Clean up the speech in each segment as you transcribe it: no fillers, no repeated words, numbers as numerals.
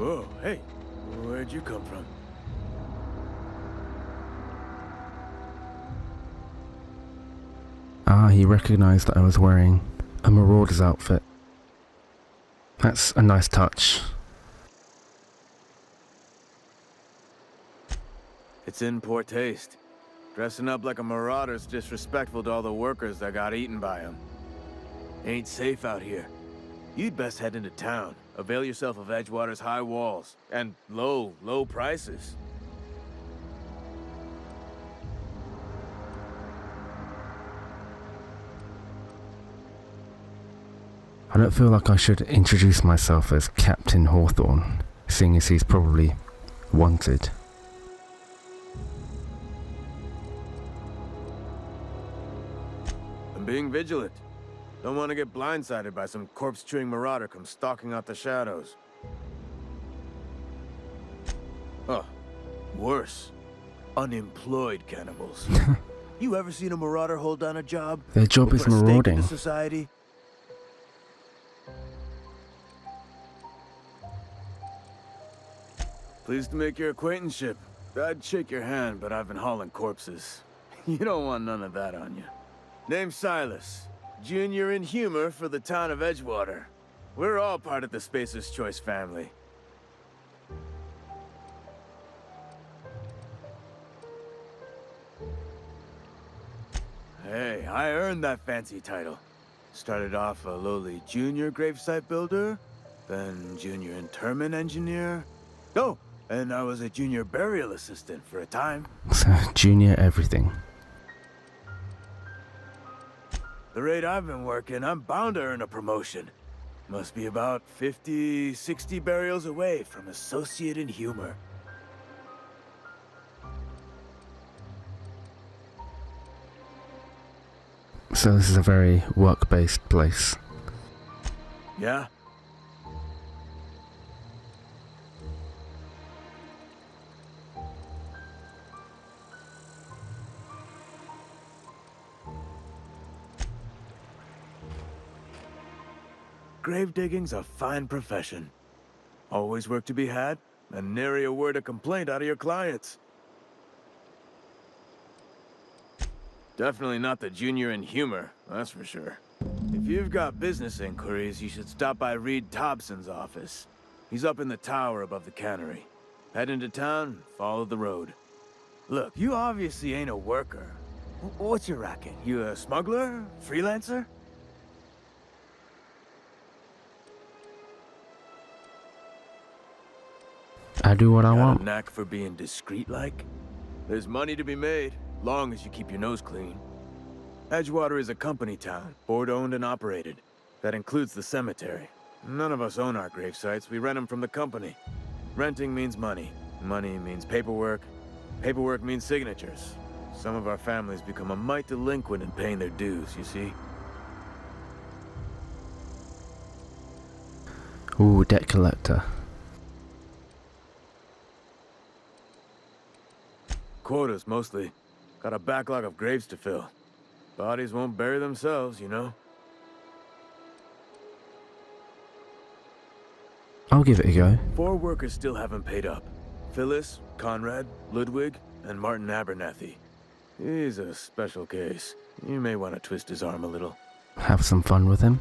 Whoa, hey, where'd you come from? Ah, he recognized that I was wearing a marauder's outfit. That's a nice touch. It's in poor taste. Dressing up like a marauder's disrespectful to all the workers that got eaten by him. Ain't safe out here. You'd best head into town. Avail yourself of Edgewater's high walls and low prices. I don't feel like I should introduce myself as Captain Hawthorne, seeing as he's probably wanted. I'm being vigilant. Don't want to get blindsided by some corpse-chewing marauder come stalking out the shadows. Oh, worse. Unemployed cannibals. You ever seen a marauder hold down a job? Their job is Put a stake marauding. into society? Pleased to make your acquaintanceship. I'd shake your hand, but I've been hauling corpses. You don't want none of that on you. Name's Silas. Junior in humor for the town of Edgewater. We're all part of the Spacer's Choice family. Hey, I earned that fancy title. Started off a lowly junior gravesite builder, then junior interment engineer. Oh, and I was a junior burial assistant for a time. So, junior everything. The rate I've been working, I'm bound to earn a promotion. Must be about 50, 60 burials away from associate in humor. So this is a very work-based place. Yeah? Grave digging's a fine profession. Always work to be had, and nary a word of complaint out of your clients. Definitely not the junior in humor, that's for sure. If you've got business inquiries, you should stop by Reed Thompson's office. He's up in the tower above the cannery. Head into town, follow the road. Look, you obviously ain't a worker. What's your racket? You a smuggler? Freelancer? I do what I Got want. a knack for being discreet-like? There's money to be made, long as you keep your nose clean. Edgewater is a company town, board-owned and operated. That includes the cemetery. None of us own our grave sites, we rent them from the company. Renting means money. Money means paperwork. Paperwork means signatures. Some of our families become a mite delinquent in paying their dues, you see? Ooh, debt collector. Quotas, mostly. Got a backlog of graves to fill. Bodies won't bury themselves, you know? I'll give it a go. 4 workers still haven't paid up. Phyllis, Conrad, Ludwig, and Martin Abernathy. He's a special case. You may want to twist his arm a little. Have some fun with him.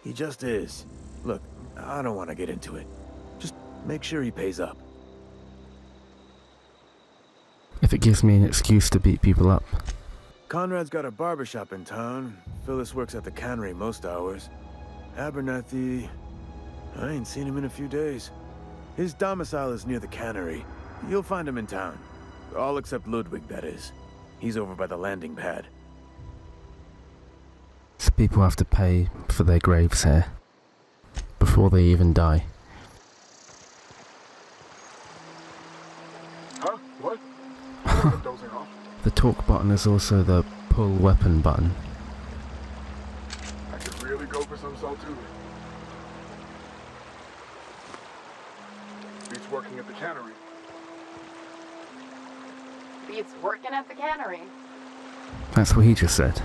He just is. Look, I don't want to get into it. Just make sure he pays up. If it gives me an excuse to beat people up. Conrad's got a barbershop in town. Phyllis works at the cannery most hours. Abernathy... I ain't seen him in a few days. His domicile is near the cannery. You'll find him in town. All except Ludwig, that is. He's over by the landing pad. So people have to pay for their graves here. Before they even die. Huh? What? Dozing off. The talk button is also the pull weapon button. I could really go for some salt too. Beats working at the cannery. Beats working at the cannery. That's what he just said.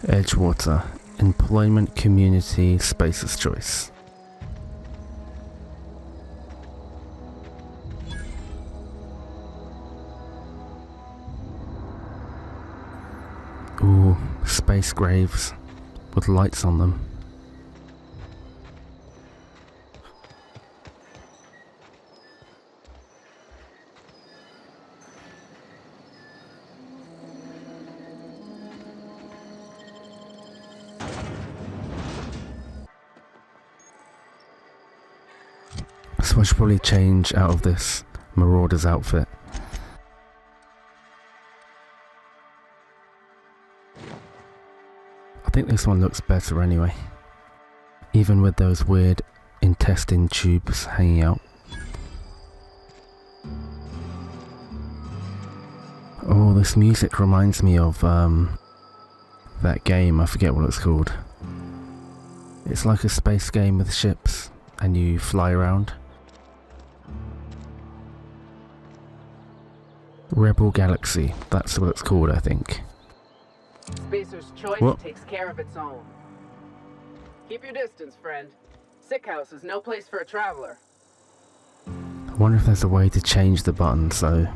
Edgewater. Employment Community Spacer's Choice. Ooh, space graves with lights on them. So I should probably change out of this Marauder's outfit. I think this one looks better anyway. Even with those weird intestine tubes hanging out. Oh, this music reminds me of that game, I forget what it's called. It's like a space game with ships and you fly around. Rebel Galaxy, that's what it's called, I think. Spacer's Choice What? takes care of its own. Keep your distance, friend. Sick house is no place for a traveler. I wonder if there's a way to change the button so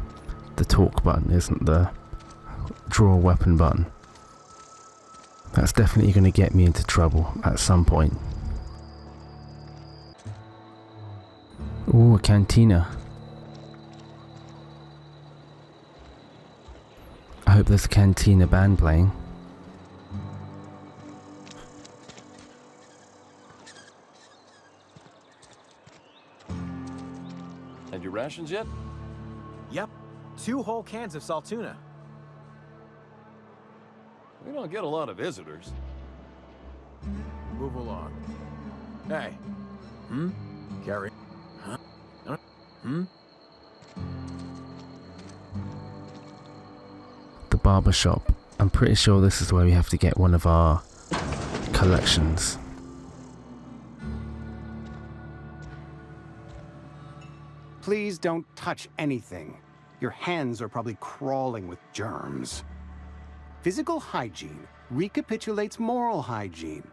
the talk button isn't the draw weapon button. That's definitely going to get me into trouble at some point. Ooh, a cantina. I hope there's a cantina band playing. And your rations yet? Yep, 2 whole cans of salt tuna. We don't get a lot of visitors. Move along. Hey. Carry. Huh? The barber shop. I'm pretty sure this is where we have to get one of our collections. Please don't touch anything. Your hands are probably crawling with germs. Physical hygiene recapitulates moral hygiene.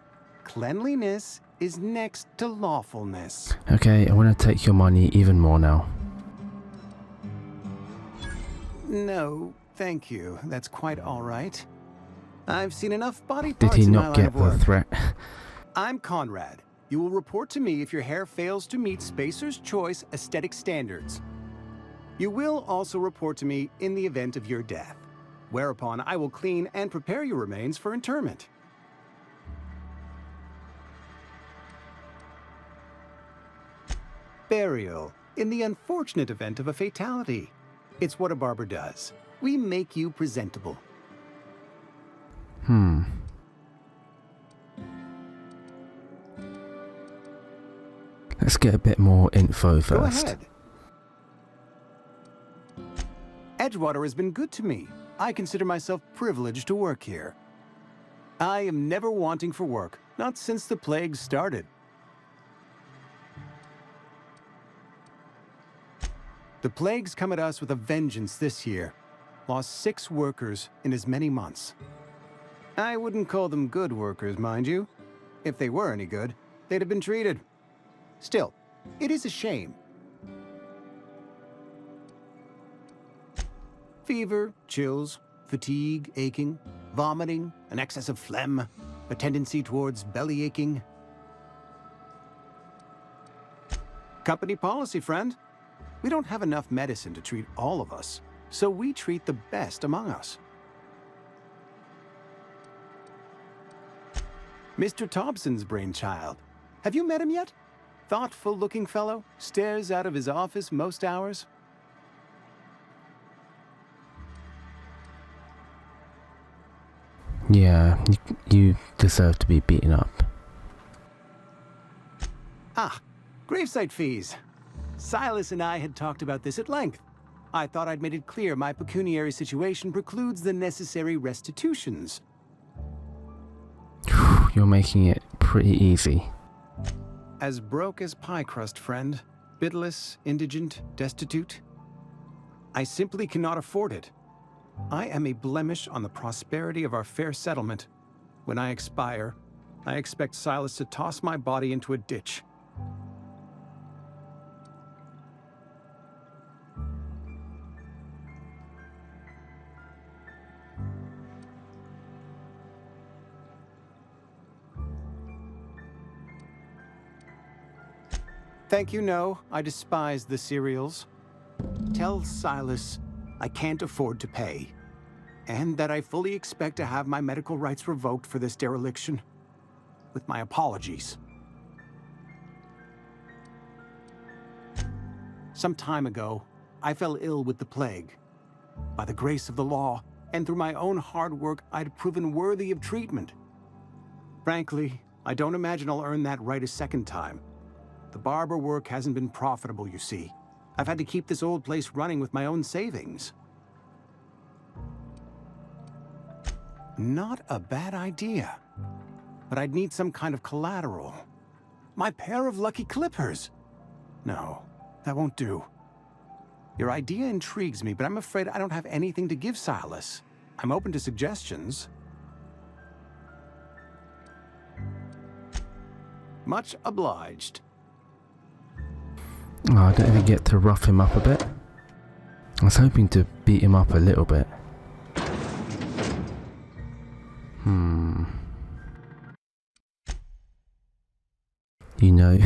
Cleanliness is next to lawfulness. Okay, I want to take your money even more now. No, thank you. That's quite all right. I've seen enough body Did parts he in my not line get of the work. threat? I'm Conrad. You will report to me if your hair fails to meet Spacer's Choice aesthetic standards. You will also report to me in the event of your death, whereupon I will clean and prepare your remains for interment. Burial, in the unfortunate event of a fatality. It's what a barber does. We make you presentable. Let's get a bit more info Go first. ahead. Edgewater has been good to me. I consider myself privileged to work here. I am never wanting for work, not since the plague started. The plague's come at us with a vengeance this year. Lost 6 workers in as many months. I wouldn't call them good workers, mind you. If they were any good, they'd have been treated. Still, it is a shame. Fever, chills, fatigue, aching, vomiting, an excess of phlegm, a tendency towards belly aching. Company policy, friend. We don't have enough medicine to treat all of us, so we treat the best among us. Mr. Thompson's brainchild. Have you met him yet? Thoughtful-looking fellow, stares out of his office most hours. Yeah, you deserve to be beaten up. Ah, gravesite fees. Silas and I had talked about this at length. I thought I'd made it clear my pecuniary situation precludes the necessary restitutions. You're making it pretty easy. As broke as pie crust, friend. Bidless, indigent, destitute. I simply cannot afford it. I am a blemish on the prosperity of our fair settlement. When I expire, I expect Silas to toss my body into a ditch. Thank you, no. I despise the cereals. Tell Silas I can't afford to pay, and that I fully expect to have my medical rights revoked for this dereliction. With my apologies. Some time ago, I fell ill with the plague. By the grace of the law, and through my own hard work, I'd proven worthy of treatment. Frankly, I don't imagine I'll earn that right a second time. The barber work hasn't been profitable, you see. I've had to keep this old place running with my own savings. Not a bad idea. But I'd need some kind of collateral. My pair of lucky clippers. No, that won't do. Your idea intrigues me, but I'm afraid I don't have anything to give Silas. I'm open to suggestions. Much obliged. Oh, I don't even get to rough him up a bit. I was hoping to beat him up a little bit. You know,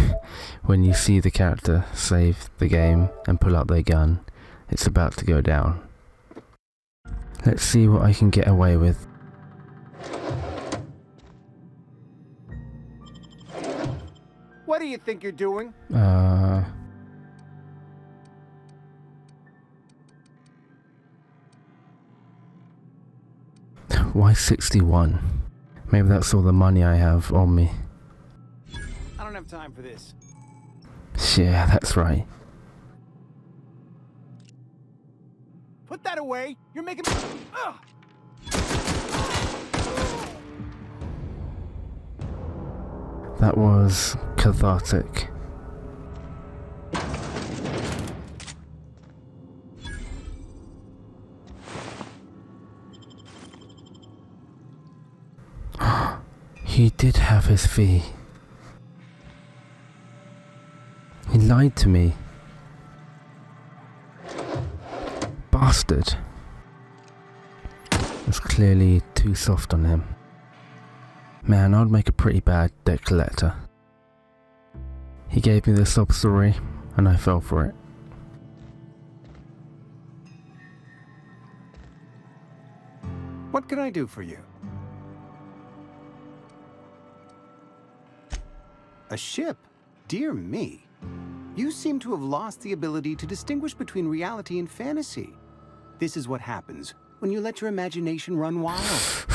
when you see the character save the game and pull up their gun, it's about to go down. Let's see what I can get away with. What do you think you're doing? Why 61? Maybe that's all the money I have on me. I don't have time for this. Yeah, that's right. Put that away! You're making me... Ugh! That was cathartic. He did have his fee. He lied to me. Bastard. That's clearly too soft on him. Man, I'd make a pretty bad debt collector. He gave me the sob story, and I fell for it. What can I do for you? A ship? Dear me. You seem to have lost the ability to distinguish between reality and fantasy. This is what happens when you let your imagination run wild.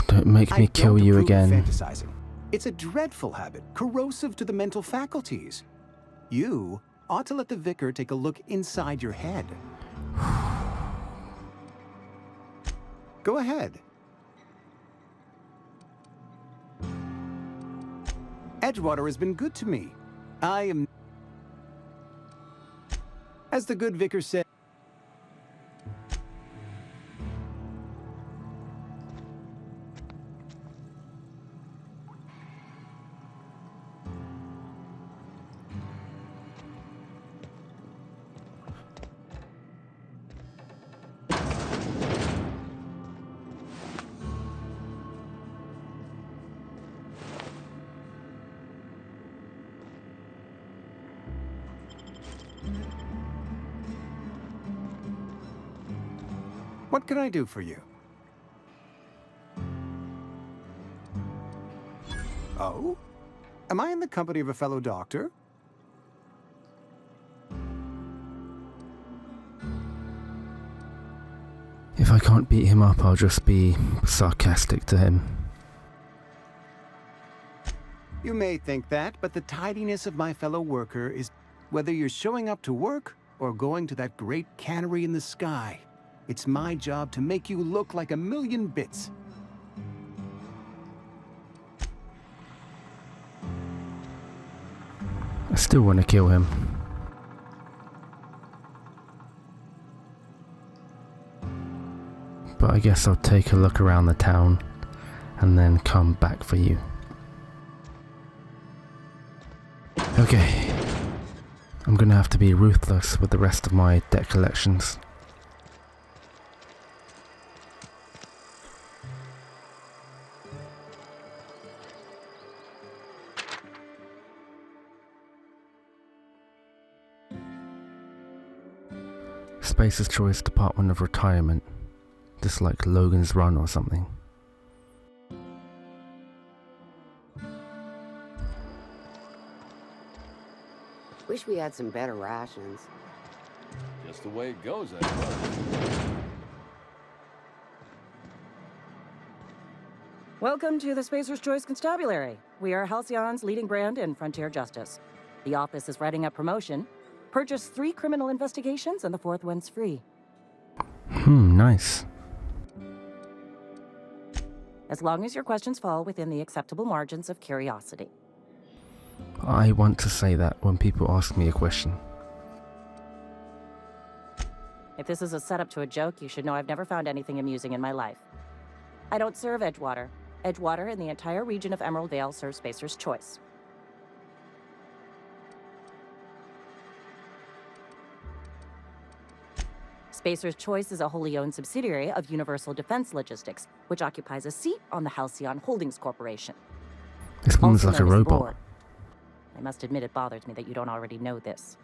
Don't make me kill you again. Fantasizing. It's a dreadful habit, corrosive to the mental faculties. You ought to let the vicar take a look inside your head. Go ahead. Edgewater has been good to me. I am... As the good vicar said... What can I do for you? Oh? Am I in the company of a fellow doctor? If I can't beat him up, I'll just be sarcastic to him. You may think that, but the tidiness of my fellow worker is whether you're showing up to work or going to that great cannery in the sky. It's my job to make you look like a million bits. I still want to kill him. But I guess I'll take a look around the town and then come back for you. Okay. I'm gonna have to be ruthless with the rest of my deck collections. Spacer's Choice Department of Retirement. Just like Logan's Run or something. Wish we had some better rations. Just the way it goes, I suppose. Welcome to the Spacer's Choice Constabulary. We are Halcyon's leading brand in frontier justice. The office is writing up promotion. Purchase 3 criminal investigations and the 4th one's free. Nice. As long as your questions fall within the acceptable margins of curiosity. I want to say that when people ask me a question. If this is a setup to a joke, you should know I've never found anything amusing in my life. I don't serve Edgewater. Edgewater and the entire region of Emerald Vale serve Spacer's Choice. Spacer's Choice is a wholly owned subsidiary of Universal Defense Logistics, which occupies a seat on the Halcyon Holdings Corporation. This woman's Also like a known as the robot. Board. I must admit it bothers me that you don't already know this.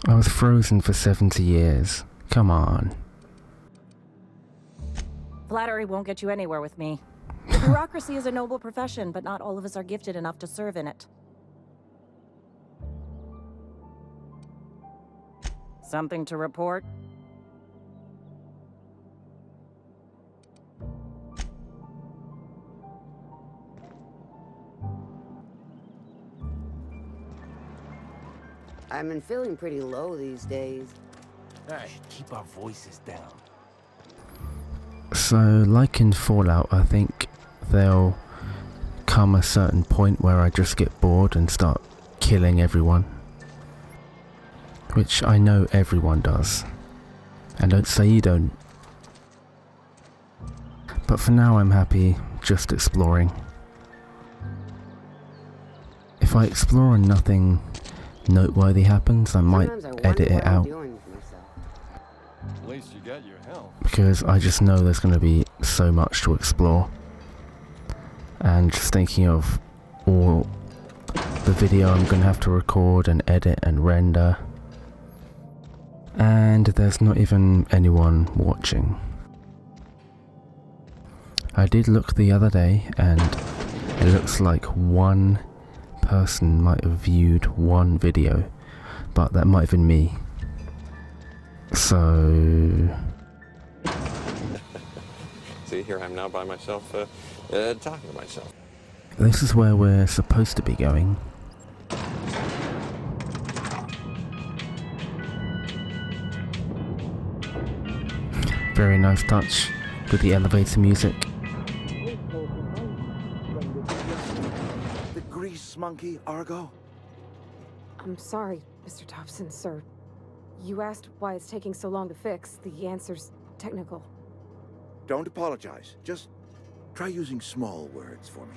I was frozen for 70 years. Come on. Flattery won't get you anywhere with me. Bureaucracy is a noble profession, but not all of us are gifted enough to serve in it. Something to report? I've been feeling pretty low these days. Hey, keep our voices down. So, like in Fallout, I think there'll come a certain point where I just get bored and start killing everyone. Which I know everyone does. And don't say you don't. But for now I'm happy just exploring. If I explore and nothing noteworthy happens, I might Sometimes I edit wonder it what I'm out. doing with myself. At least you got your health. Because I just know there's going to be so much to explore. And just thinking of all the video I'm going to have to record and edit and render. And there's not even anyone watching. I did look the other day and it looks like one person might have viewed one video, but that might have been me. So... See, here I'm now by myself, talking to myself. This is where we're supposed to be going. Very nice touch with the elevator music. The grease monkey, Argo? I'm sorry, Mr. Thompson, sir. You asked why it's taking so long to fix. The answer's technical. Don't apologize. Just try using small words for me.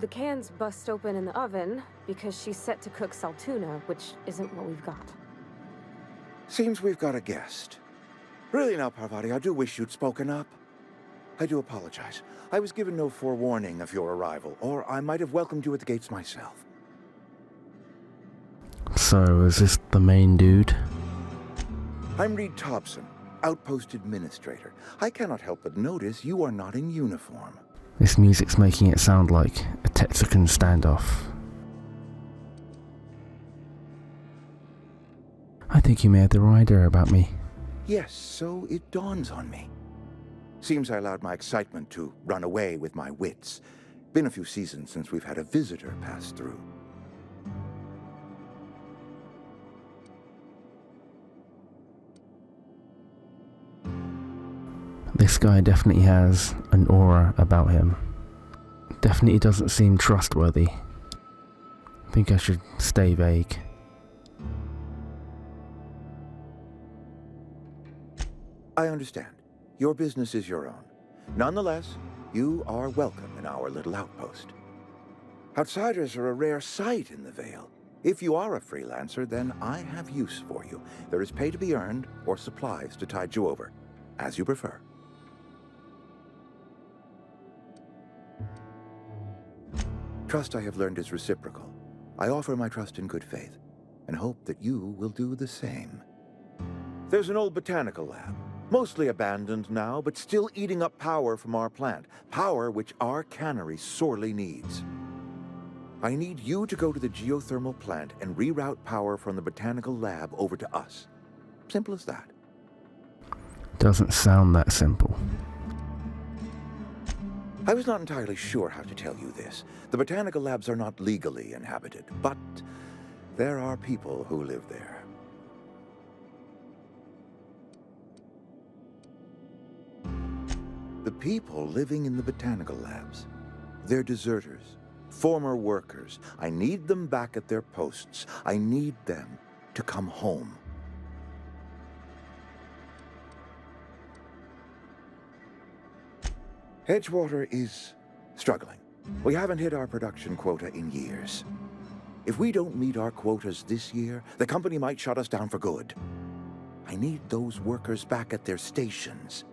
The can's bust open in the oven because she's set to cook saltuna, which isn't what we've got. Seems we've got a guest. Really now, Parvati, I do wish you'd spoken up. I do apologize. I was given no forewarning of your arrival, or I might have welcomed you at the gates myself. So, is this the main dude? I'm Reed Thompson, Outpost Administrator. I cannot help but notice you are not in uniform. This music's making it sound like a Texican standoff. I think you may have the wrong idea about me. Yes, so it dawns on me. Seems I allowed my excitement to run away with my wits. Been a few seasons since we've had a visitor pass through. This guy definitely has an aura about him. Definitely doesn't seem trustworthy. I think I should stay vague. I understand. Your business is your own. Nonetheless, You are welcome in our little outpost. Outsiders are a rare sight in the Vale. If you are a freelancer, then I have use for you. There is pay to be earned or supplies to tide you over, as you prefer. Trust, I have learned, is reciprocal. I offer my trust in good faith, and hope that you will do the same. There's an old botanical lab, mostly abandoned now, but still eating up power from our plant. Power which our cannery sorely needs. I need you to go to the geothermal plant and reroute power from the botanical lab over to us. Simple as that. Doesn't sound that simple. I was not entirely sure how to tell you this. The botanical labs are not legally inhabited, but there are people who live there. The people living in the botanical labs, they're deserters, former workers. I need them back at their posts. I need them to come home. Edgewater is struggling. We haven't hit our production quota in years. If we don't meet our quotas this year, the company might shut us down for good. I need those workers back at their stations.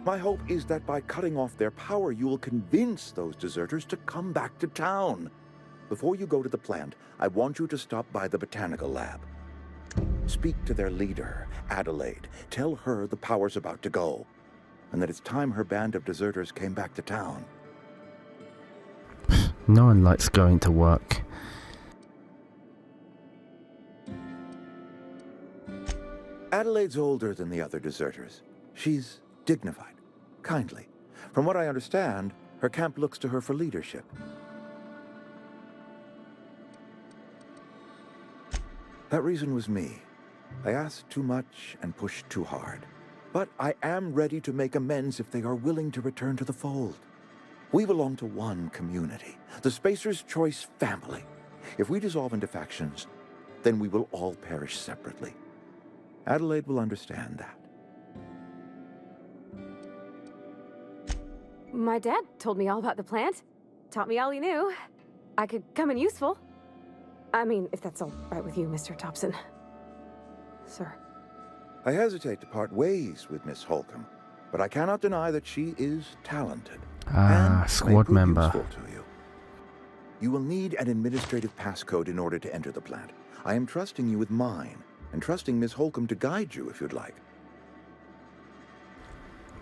My hope is that by cutting off their power, you will convince those deserters to come back to town. Before you go to the plant, I want you to stop by the botanical lab. Speak to their leader, Adelaide. Tell her the power's about to go, and that it's time her band of deserters came back to town. No one likes going to work. Adelaide's older than the other deserters. She's dignified, kindly. From what I understand, her camp looks to her for leadership. That reason was me. I asked too much and pushed too hard. But I am ready to make amends if they are willing to return to the fold. We belong to one community, the Spacer's Choice family. If we dissolve into factions, then we will all perish separately. Adelaide will understand that. My dad told me all about the plant. Taught me all he knew. I could come in useful. I mean, if that's all right with you, Mr. Thompson. Sir. I hesitate to part ways with Miss Holcomb, but I cannot deny that she is talented. Ah, and squad may prove member. useful to you. You will need an administrative passcode in order to enter the plant. I am trusting you with mine, and trusting Miss Holcomb to guide you if you'd like.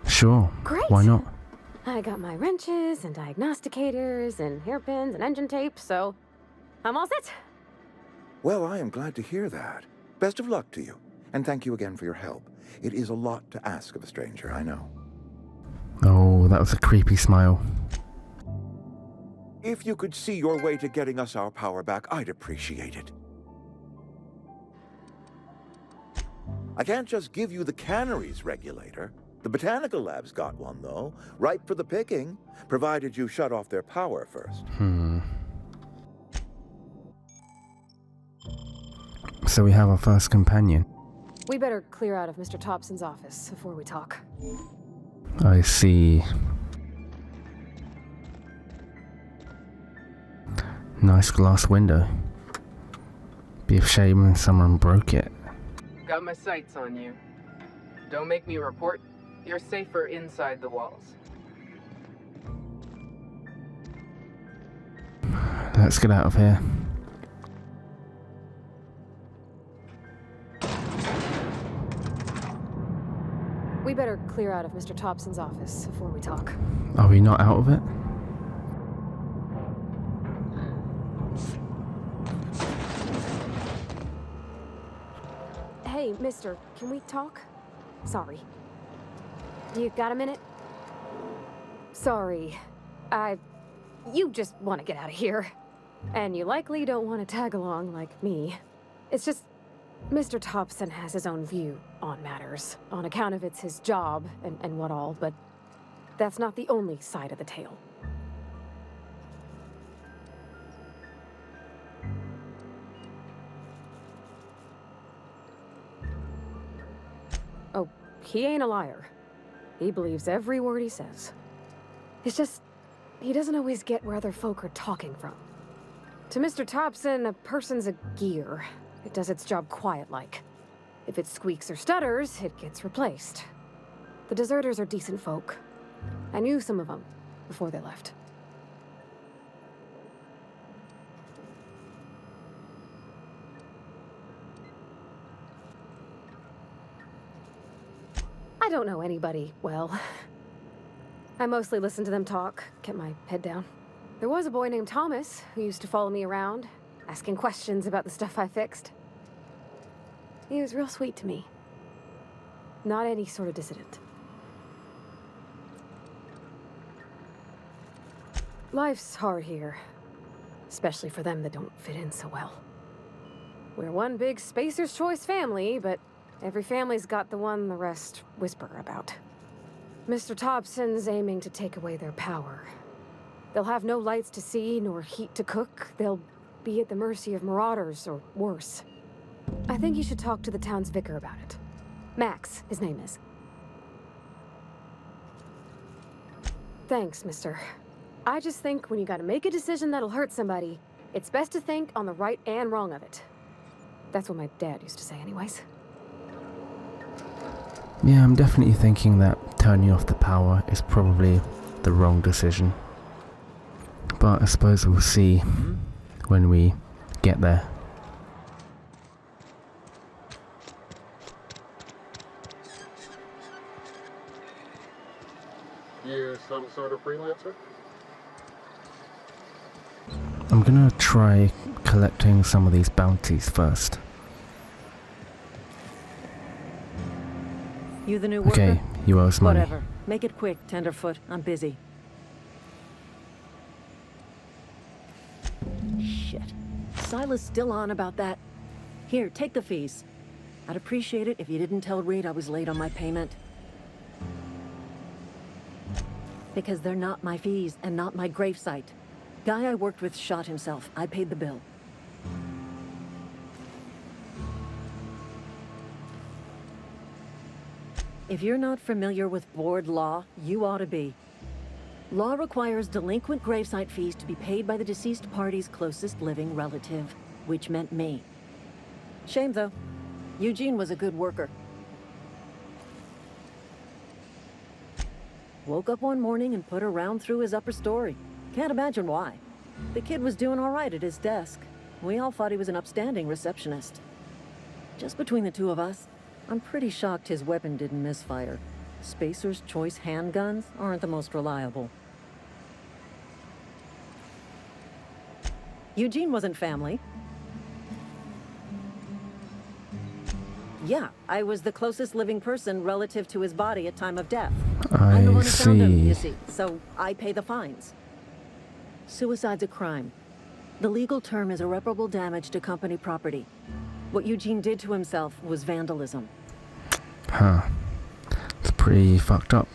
Sure. Great. Why not? I got my wrenches and diagnosticators and hairpins and engine tape, so I'm all set. Well, I am glad to hear that. Best of luck to you, and thank you again for your help. It is a lot to ask of a stranger, I know. Oh, that was a creepy smile. If you could see your way to getting us our power back, I'd appreciate it. I can't just give you the cannery's regulator. The botanical lab's got one, though, ripe for the picking, provided you shut off their power first. So we have our first companion. We better clear out of Mr. Thompson's office before we talk. I see. Nice glass window. Be a shame when someone broke it. Got my sights on you. Don't make me report. You're safer inside the walls. Let's get out of here. We better clear out of Mr. Thompson's office before we talk. Are we not out of it? Hey, mister, can we talk? Sorry. You got a minute? Sorry. You just want to get out of here. And you likely don't want to tag along like me. It's just, Mr. Thompson has his own view on matters, on account of it's his job and what all, but that's not the only side of the tale. Oh, he ain't a liar. He believes every word he says. It's just, he doesn't always get where other folk are talking from. To Mr. Thompson, a person's a gear. It does its job quiet-like. If it squeaks or stutters, it gets replaced. The deserters are decent folk. I knew some of them before they left. I don't know anybody well. I mostly listen to them talk, kept my head down. There was a boy named Thomas who used to follow me around, asking questions about the stuff I fixed. He was real sweet to me. Not any sort of dissident. Life's hard here, especially for them that don't fit in so well. We're one big Spacer's Choice family, but every family's got the one the rest whisper about. Mr. Thompson's aiming to take away their power. They'll have no lights to see, nor heat to cook. They'll be at the mercy of marauders, or worse. I think you should talk to the town's vicar about it. Max, his name is. Thanks, mister. I just think when you gotta make a decision that'll hurt somebody, it's best to think on the right and wrong of it. That's what my dad used to say anyways. Yeah, I'm definitely thinking that turning off the power is probably the wrong decision. But I suppose we'll see when we get there. You're some sort of freelancer? I'm gonna try collecting some of these bounties first. You the new worker? Okay, you owe us money. Whatever. Make it quick, Tenderfoot. I'm busy. Shit. Silas still on about that. Here, take the fees. I'd appreciate it if you didn't tell Reed I was late on my payment. Because they're not my fees and not my gravesite. Guy I worked with shot himself. I paid the bill. If you're not familiar with board law, you ought to be. Law requires delinquent gravesite fees to be paid by the deceased party's closest living relative, which meant me. Shame, though. Eugene was a good worker. Woke up one morning and put a round through his upper story. Can't imagine why. The kid was doing all right at his desk. We all thought he was an upstanding receptionist. Just between the two of us, I'm pretty shocked his weapon didn't misfire. Spacer's Choice handguns aren't the most reliable. Eugene wasn't family. Yeah, I was the closest living person relative to his body at time of death. I'm the one who found him, you see, so I pay the fines. Suicide's a crime. The legal term is irreparable damage to company property. What Eugene did to himself was vandalism. Huh. It's pretty fucked up.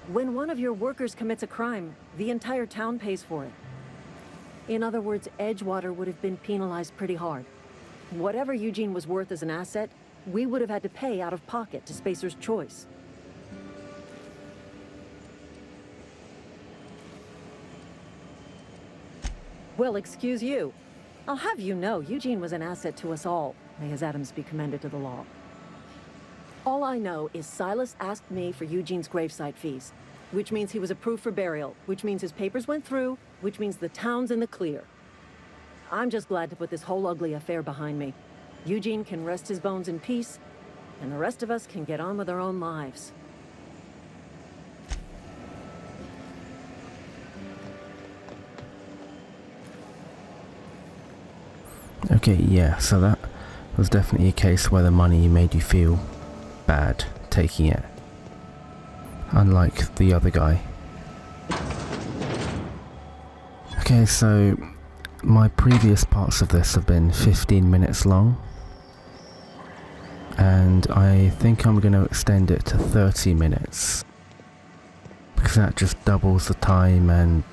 When one of your workers commits a crime, the entire town pays for it. In other words, Edgewater would have been penalized pretty hard. Whatever Eugene was worth as an asset, we would have had to pay out of pocket to Spacer's Choice. Well, excuse you. I'll have you know, Eugene was an asset to us all. May his atoms be commended to the law. All I know is Silas asked me for Eugene's gravesite fees, which means he was approved for burial, which means his papers went through, which means the town's in the clear. I'm just glad to put this whole ugly affair behind me. Eugene can rest his bones in peace, and the rest of us can get on with our own lives. Okay, yeah, so that was definitely a case where the money made you feel bad taking it. Unlike the other guy. Okay, so my previous parts of this have been 15 minutes long. And I think I'm going to extend it to 30 minutes. Because that just doubles the time and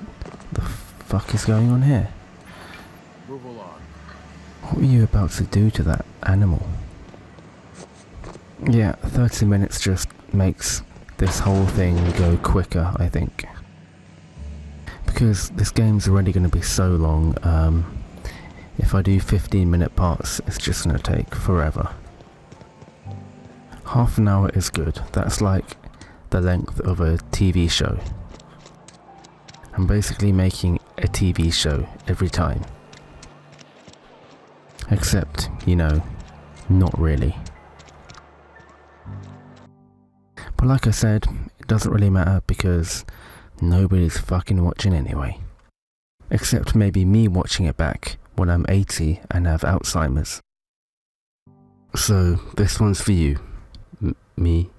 the fuck is going on here? Move along. What were you about to do to that animal? Yeah, 30 minutes just makes this whole thing go quicker, I think. Because this game's already going to be so long, if I do 15-minute parts, it's just going to take forever. Half an hour is good. That's like the length of a TV show. I'm basically making a TV show every time. Except, you know, not really. But like I said, it doesn't really matter because nobody's fucking watching anyway. Except maybe me watching it back when I'm 80 and have Alzheimer's. So, this one's for you. Me.